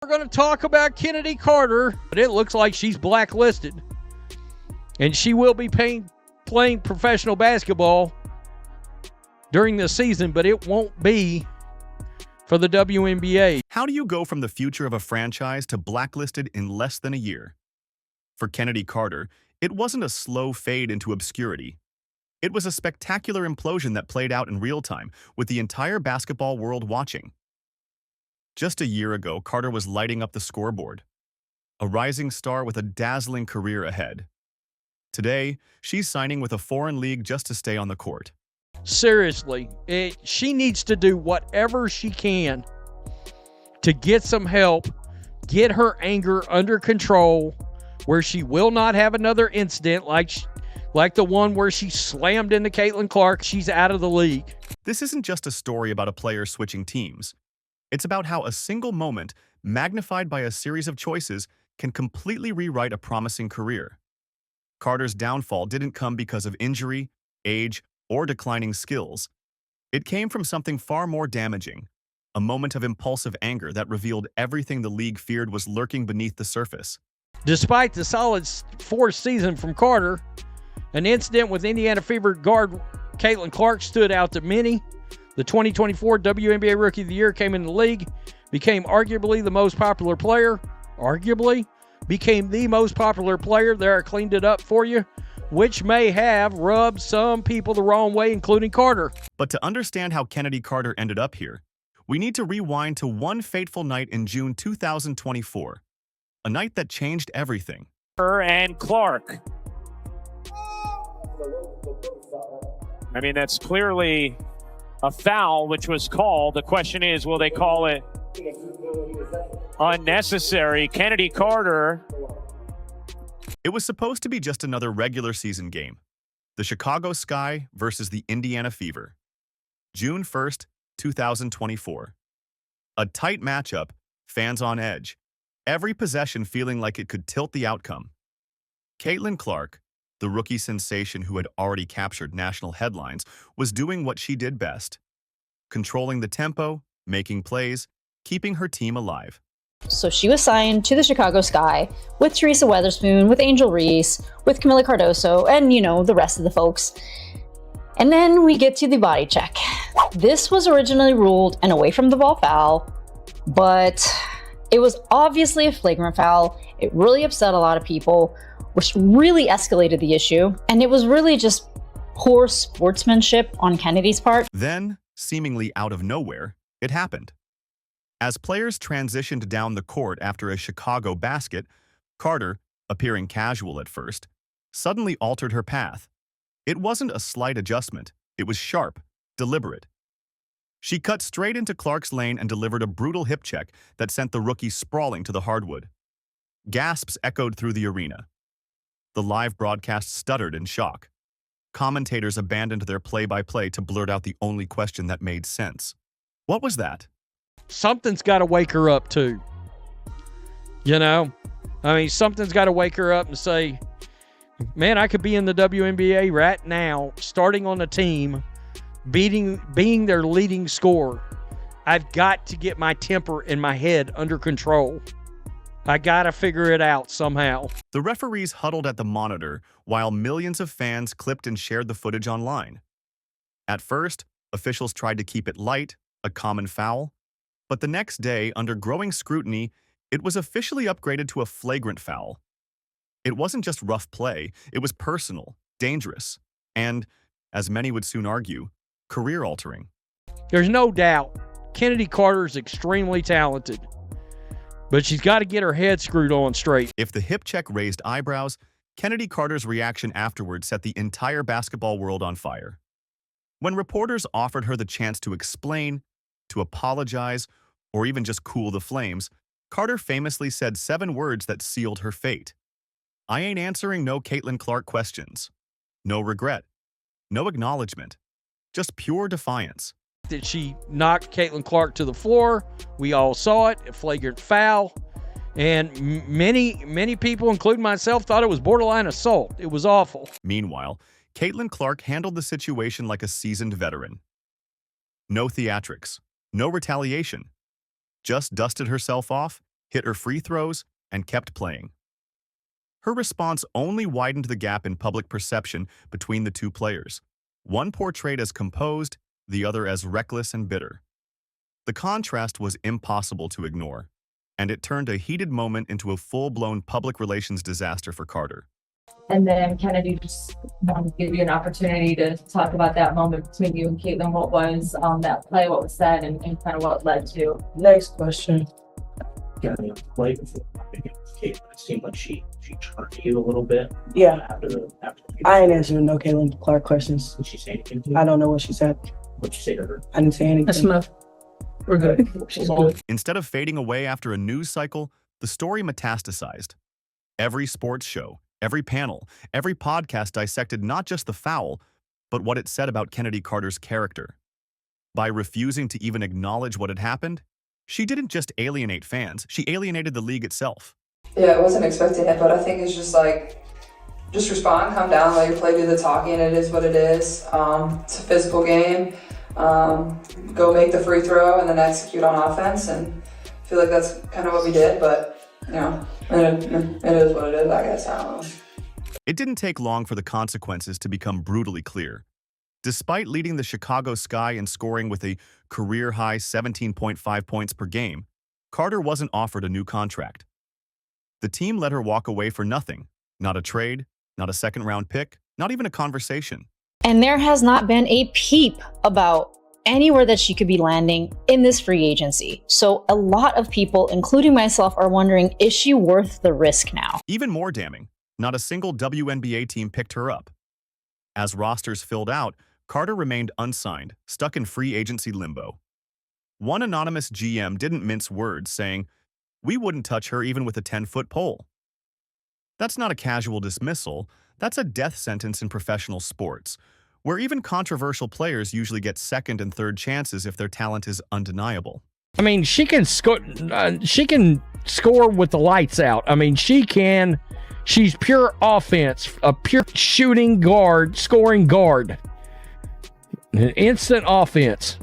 We're going to talk about Kennedy Carter, but it looks like she's blacklisted. And she will be playing professional basketball during the season, but it won't be for the WNBA. How do you go from the future of a franchise to blacklisted in less than a year? For Kennedy Carter, it wasn't a slow fade into obscurity. It was a spectacular implosion that played out in real time, with the entire basketball world watching. Just a year ago, Carter was lighting up the scoreboard, a rising star with a dazzling career ahead. Today, she's signing with a foreign league just to stay on the court. Seriously, she needs to do whatever she can to get some help, get her anger under control, where she will not have another incident like the one where she slammed into Caitlin Clark. She's out of the league. This isn't just a story about a player switching teams. It's about how a single moment, magnified by a series of choices, can completely rewrite a promising career. Carter's downfall didn't come because of injury, age, or declining skills. It came from something far more damaging, a moment of impulsive anger that revealed everything the league feared was lurking beneath the surface. Despite the solid fourth season from Carter, an incident with Indiana Fever guard Caitlin Clark stood out to many. The 2024 WNBA Rookie of the Year came in the league, became arguably the most popular player. There, I cleaned it up for you, which may have rubbed some people the wrong way, including Carter. But to understand how Kennedy Carter ended up here, we need to rewind to one fateful night in June 2024, a night that changed everything. And Clark. I mean, that's clearly a foul, which was called. The question is, will they call it unnecessary? Kennedy Carter. It was supposed to be just another regular season game. The Chicago Sky versus the Indiana Fever. June 1st, 2024. A tight matchup, fans on edge. Every possession feeling like it could tilt the outcome. Caitlin Clark, the rookie sensation who had already captured national headlines, was doing what she did best. Controlling the tempo, making plays, keeping her team alive. So she was signed to the Chicago Sky with Teresa Weatherspoon, with Angel Reese, with Camila Cardoso, and, the rest of the folks. And then we get to the body check. This was originally ruled an away from the ball foul, but it was obviously a flagrant foul. It really upset a lot of people, which really escalated the issue. And it was really just poor sportsmanship on Kennedy's part. Then, seemingly out of nowhere, it happened. As players transitioned down the court after a Chicago basket, Carter, appearing casual at first, suddenly altered her path. It wasn't a slight adjustment. It was sharp, deliberate. She cut straight into Clark's lane and delivered a brutal hip check that sent the rookie sprawling to the hardwood. Gasps echoed through the arena. The live broadcast stuttered in shock. Commentators abandoned their play-by-play to blurt out the only question that made sense. What was that? Something's got to wake her up, too. Something's got to wake her up and say, man, I could be in the WNBA right now, starting on a team, being their leading scorer. I've got to get my temper and my head under control. I got to figure it out somehow. The referees huddled at the monitor while millions of fans clipped and shared the footage online. At first, officials tried to keep it light, a common foul. But the next day, under growing scrutiny, it was officially upgraded to a flagrant foul. It wasn't just rough play, it was personal, dangerous, and, as many would soon argue, career-altering. There's no doubt Kennedy Carter is extremely talented, but she's got to get her head screwed on straight. If the hip check raised eyebrows, Kennedy Carter's reaction afterward set the entire basketball world on fire. When reporters offered her the chance to explain, to apologize, or even just cool the flames, Carter famously said 7 words that sealed her fate. I ain't answering no Caitlin Clark questions. No regret. No acknowledgement. Just pure defiance. That she knocked Caitlin Clark to the floor. We all saw it, a flagrant foul. And many people, including myself, thought it was borderline assault. It was awful. Meanwhile, Caitlin Clark handled the situation like a seasoned veteran. No theatrics. No retaliation. Just dusted herself off hit her free throws, and kept playing. Her response only widened the gap in public perception between the two players, one portrayed as composed, the other as reckless and bitter. The contrast was impossible to ignore, and it turned a heated moment into a full-blown public relations disaster for Carter. And then Kennedy just wanted to give you an opportunity to talk about that moment between you and Caitlin. What was that play, what was said, and kind of what led to. Next question. Yeah, I mean, play before Caitlin, it seemed like she turned to you a little bit. Yeah. After the I ain't answering no Caitlin Clark questions. Did she say anything to you? I don't know what she said. What'd you say to her? I didn't say anything. That's enough. We're good. She's good. Instead of fading away after a news cycle, the story metastasized. Every sports show, every panel, every podcast dissected not just the foul, but what it said about Kennedy Carter's character. By refusing to even acknowledge what had happened, she didn't just alienate fans, she alienated the league itself. Yeah, I wasn't expecting it, but I think it's just like, just respond, calm down, let your play do the talking. It is what it is. It's a physical game. Go make the free throw and then execute on offense, and I feel like that's kind of what we did, but you know, it is what it is, I guess. I don't know. It didn't take long for the consequences to become brutally clear. Despite leading the Chicago Sky in scoring with a career-high 17.5 points per game, Carter wasn't offered a new contract. The team let her walk away for nothing, not a trade, not a second-round pick, not even a conversation. And there has not been a peep about anywhere that she could be landing in this free agency. So a lot of people, including myself, are wondering, is she worth the risk now? Even more damning, not a single WNBA team picked her up. As rosters filled out, Carter remained unsigned, stuck in free agency limbo. One anonymous GM didn't mince words, saying, "We wouldn't touch her even with a 10-foot pole." That's not a casual dismissal, that's a death sentence in professional sports, where even controversial players usually get second and third chances if their talent is undeniable. I mean, she can score with the lights out. I mean, she's pure offense, a pure shooting guard, scoring guard. An instant offense.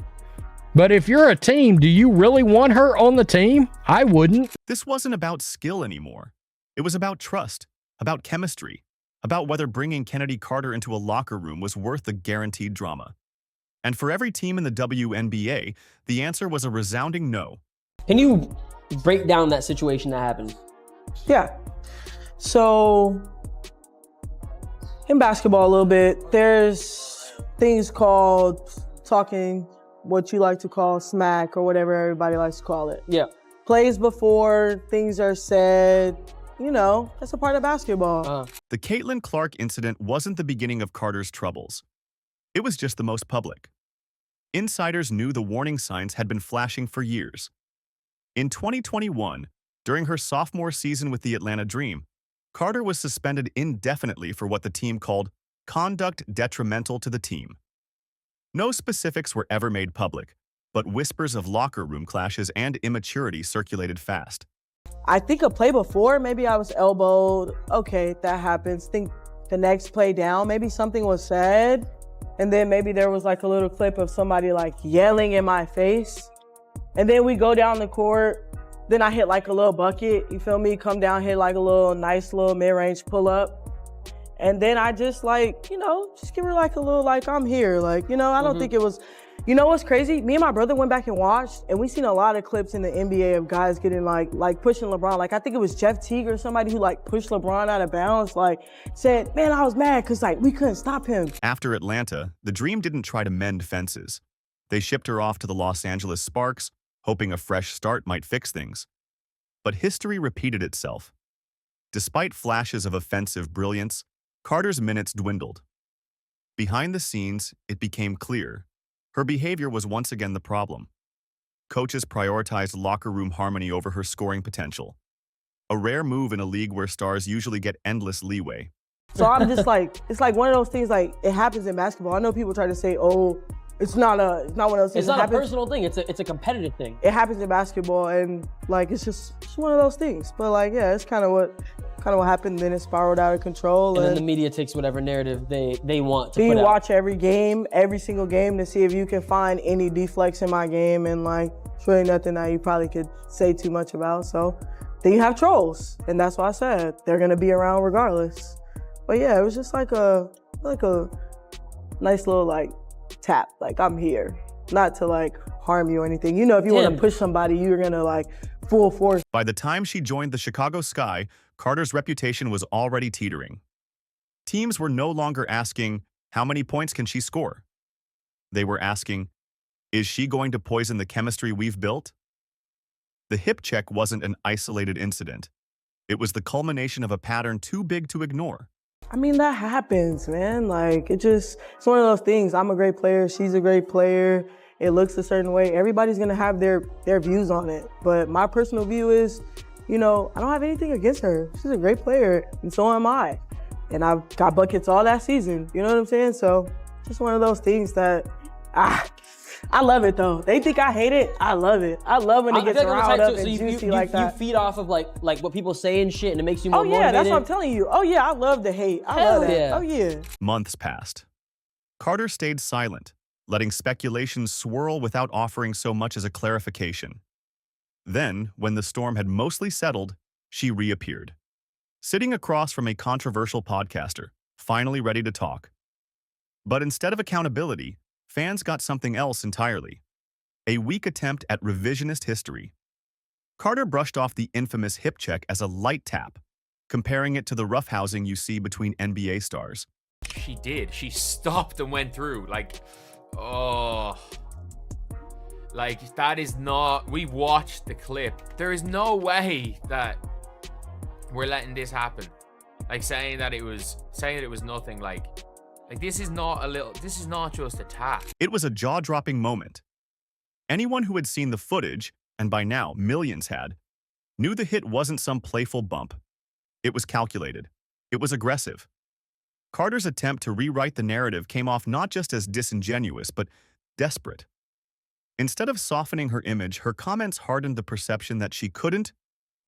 But if you're a team, do you really want her on the team? I wouldn't. This wasn't about skill anymore. It was about trust, about chemistry, about whether bringing Kennedy Carter into a locker room was worth the guaranteed drama. And for every team in the WNBA, the answer was a resounding no. Can you break down that situation that happened? Yeah. So, in basketball a little bit, there's things called talking, what you like to call smack or whatever everybody likes to call it. Yeah. Plays before things are said, you know, that's a part of basketball. The Caitlin Clark incident wasn't the beginning of Carter's troubles. It was just the most public. Insiders knew the warning signs had been flashing for years. In 2021, during her sophomore season with the Atlanta Dream, Carter was suspended indefinitely for what the team called conduct detrimental to the team. No specifics were ever made public, but whispers of locker room clashes and immaturity circulated fast. I think a play before, maybe I was elbowed. Okay, that happens. Think the next play down, maybe something was said. And then maybe there was like a little clip of somebody like yelling in my face. And then we go down the court. Then I hit like a little bucket, you feel me? Come down, hit like a little nice little mid-range pull-up. And then I just like, you know, just give her like a little like, I'm here. Like, you know, I don't think it was, you know what's crazy? Me and my brother went back and watched, and we seen a lot of clips in the NBA of guys getting like pushing LeBron. Like, I think it was Jeff Teague or somebody who like pushed LeBron out of bounds, like said, man, I was mad because like we couldn't stop him. After Atlanta, the Dream didn't try to mend fences. They shipped her off to the Los Angeles Sparks, hoping a fresh start might fix things. But history repeated itself. Despite flashes of offensive brilliance, Carter's minutes dwindled. Behind the scenes, it became clear. Her behavior was once again the problem. Coaches prioritized locker room harmony over her scoring potential. A rare move in a league where stars usually get endless leeway. So I'm just like, it's like one of those things, like it happens in basketball. I know people try to say, oh, it's not one of those things. It's not a personal thing, it's a competitive thing. It happens in basketball, and like it's just one of those things. But like, yeah, it's kind of what kind of what happened. Then it spiraled out of control. And then the media takes whatever narrative they want to so put you out. watch every game, every single game, to see if you can find any deflects in my game, and like, it's really nothing that you probably could say too much about. So then you have trolls, and that's why I said they're gonna be around regardless. But yeah, it was just like a nice little like tap, like I'm here, not to like harm you or anything. You know, if you want to push somebody, you're gonna like full force. By the time she joined the Chicago Sky, Carter's reputation was already teetering. Teams were no longer asking, how many points can she score? They were asking, is she going to poison the chemistry we've built? The hip check wasn't an isolated incident. It was the culmination of a pattern too big to ignore. I mean, that happens, man. Like, it's one of those things. I'm a great player. She's a great player. It looks a certain way. Everybody's going to have their views on it. But my personal view is, you know, I don't have anything against her. She's a great player, and so am I. And I've got buckets all that season. You know what I'm saying? So, just one of those things that, I love it, though. They think I hate it. I love it. I love when it gets riled up and juicy like that. You feed off of like what people say and shit, and it makes you more motivated. Oh, yeah, that's what I'm telling you. Oh, yeah, I love the hate. I love that. Yeah. Oh, yeah. Months passed. Carter stayed silent, letting speculations swirl without offering so much as a clarification. Then, when the storm had mostly settled, she reappeared, sitting across from a controversial podcaster, finally ready to talk. But instead of accountability, fans got something else entirely. A weak attempt at revisionist history. Carter brushed off the infamous hip check as a light tap, comparing it to the roughhousing you see between NBA stars. She did. She stopped and went through. Like, oh. Like, that is not... We watched the clip. There is no way that we're letting this happen. Like, saying that it was nothing, like this is not just a tap. It was a jaw-dropping moment. Anyone who had seen the footage, and by now millions had, knew the hit wasn't some playful bump. It was calculated. It was aggressive. Carter's attempt to rewrite the narrative came off not just as disingenuous, but desperate. Instead of softening her image, her comments hardened the perception that she couldn't,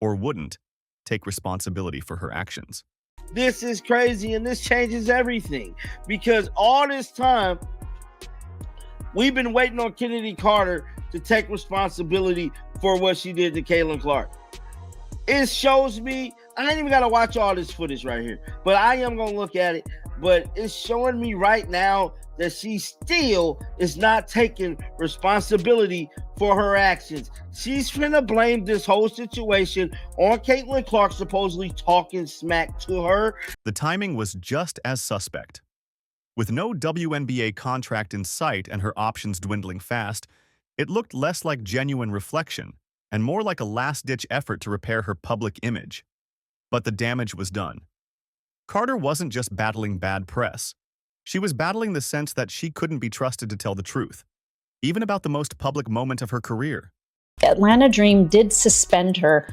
or wouldn't, take responsibility for her actions. This is crazy, and this changes everything, because all this time we've been waiting on Kennedy Carter to take responsibility for what she did to Caitlin Clark. It shows me, I ain't even got to watch all this footage right here, but I am going to look at it. But it's showing me right now that she still is not taking responsibility for her actions. She's finna blame this whole situation on Caitlin Clark supposedly talking smack to her. The timing was just as suspect. With no WNBA contract in sight and her options dwindling fast, it looked less like genuine reflection and more like a last-ditch effort to repair her public image. But the damage was done. Carter wasn't just battling bad press. She was battling the sense that she couldn't be trusted to tell the truth, even about the most public moment of her career. Atlanta Dream did suspend her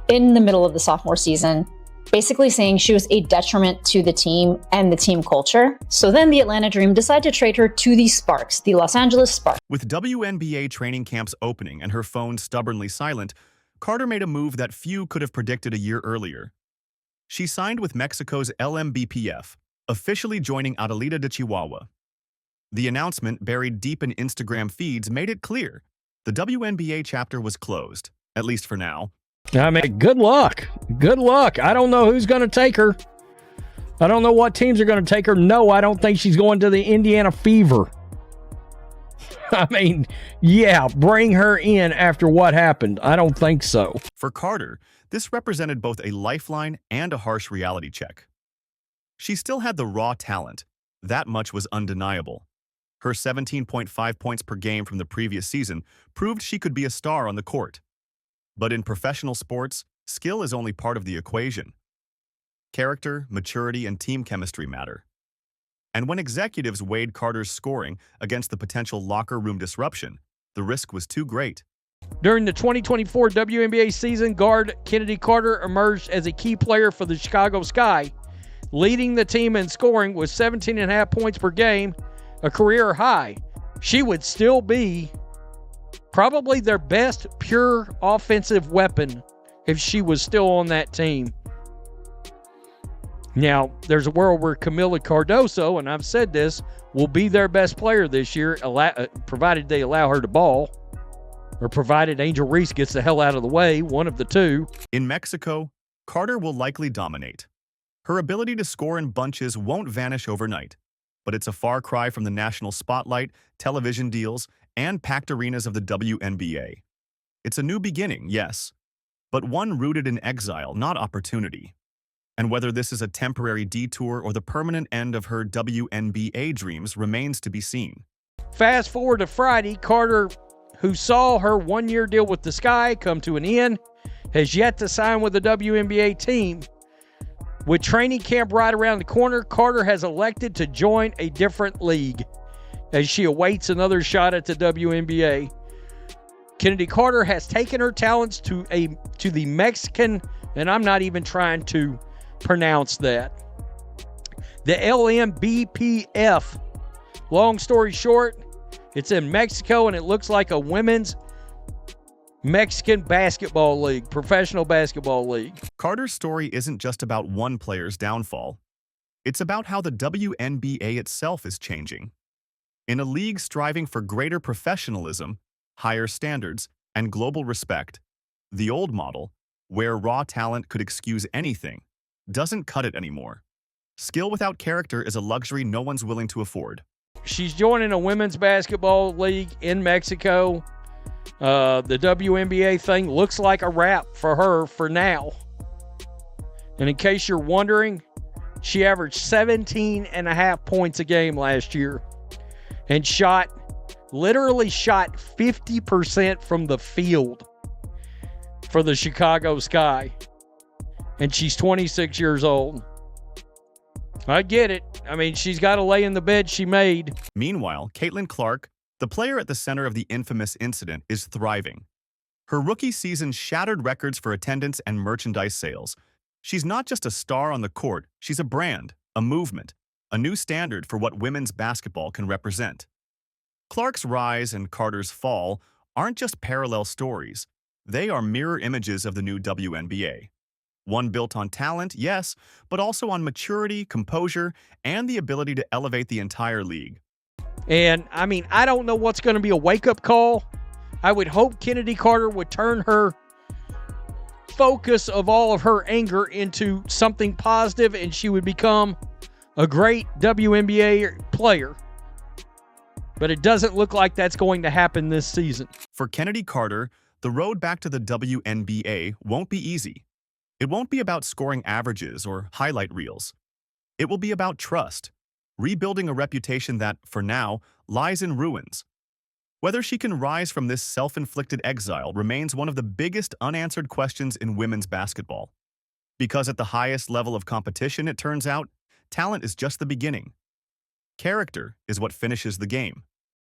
in the middle of the sophomore season, basically saying she was a detriment to the team and the team culture. So then the Atlanta Dream decided to trade her to the Sparks, the Los Angeles Sparks. With WNBA training camps opening and her phone stubbornly silent, Carter made a move that few could have predicted a year earlier. She signed with Mexico's LMBPF, officially joining Adelita de Chihuahua. The announcement, buried deep in Instagram feeds, made it clear the WNBA chapter was closed, at least for now. I mean, good luck. Good luck. I don't know who's going to take her. I don't know what teams are going to take her. No, I don't think she's going to the Indiana Fever. I mean, yeah, bring her in after what happened. I don't think so. For Carter, this represented both a lifeline and a harsh reality check. She still had the raw talent. That much was undeniable. Her 17.5 points per game from the previous season proved she could be a star on the court. But in professional sports, skill is only part of the equation. Character, maturity, and team chemistry matter. And when executives weighed Carter's scoring against the potential locker room disruption, the risk was too great. During the 2024 WNBA season, guard Kennedy Carter emerged as a key player for the Chicago Sky, leading the team in scoring with 17.5 points per game, a career high. She would still be probably their best pure offensive weapon if she was still on that team. Now, there's a world where Camila Cardoso, and I've said this, will be their best player this year, provided they allow her to ball, or provided Angel Reese gets the hell out of the way, one of the two. In Mexico, Carter will likely dominate. Her ability to score in bunches won't vanish overnight, but it's a far cry from the national spotlight, television deals, and packed arenas of the WNBA. It's a new beginning, yes, but one rooted in exile, not opportunity. And whether this is a temporary detour or the permanent end of her WNBA dreams remains to be seen. Fast forward to Friday, Carter, who saw her one-year deal with the Sky come to an end, has yet to sign with the WNBA team. With training camp right around the corner, Carter has elected to join a different league as she awaits another shot at the WNBA. Kennedy Carter has taken her talents to the Mexican, and I'm not even trying to pronounce that, the LMBPF. Long story short, it's in Mexico, and it looks like a women's Mexican basketball league, professional basketball league. Carter's story isn't just about one player's downfall. It's about how the WNBA itself is changing. In a league striving for greater professionalism, higher standards, and global respect, the old model, where raw talent could excuse anything, doesn't cut it anymore. Skill without character is a luxury no one's willing to afford. She's joining a women's basketball league in Mexico. The WNBA thing looks like a wrap for her for now. And in case you're wondering, she averaged 17.5 points a game last year and literally shot 50% from the field for the Chicago Sky. And she's 26 years old. I get it. I mean, she's got to lay in the bed she made. Meanwhile, Caitlin Clark, the player at the center of the infamous incident, is thriving. Her rookie season shattered records for attendance and merchandise sales. She's not just a star on the court, she's a brand, a movement, a new standard for what women's basketball can represent. Clark's rise and Carter's fall aren't just parallel stories. They are mirror images of the new WNBA. One built on talent, yes, but also on maturity, composure, and the ability to elevate the entire league. And, I mean, I don't know what's going to be a wake-up call. I would hope Kennedy Carter would turn her focus of all of her anger into something positive and she would become a great WNBA player. But it doesn't look like that's going to happen this season. For Kennedy Carter, the road back to the WNBA won't be easy. It won't be about scoring averages or highlight reels. It will be about trust, rebuilding a reputation that, for now, lies in ruins. Whether she can rise from this self-inflicted exile remains one of the biggest unanswered questions in women's basketball. Because at the highest level of competition, it turns out, talent is just the beginning. Character is what finishes the game.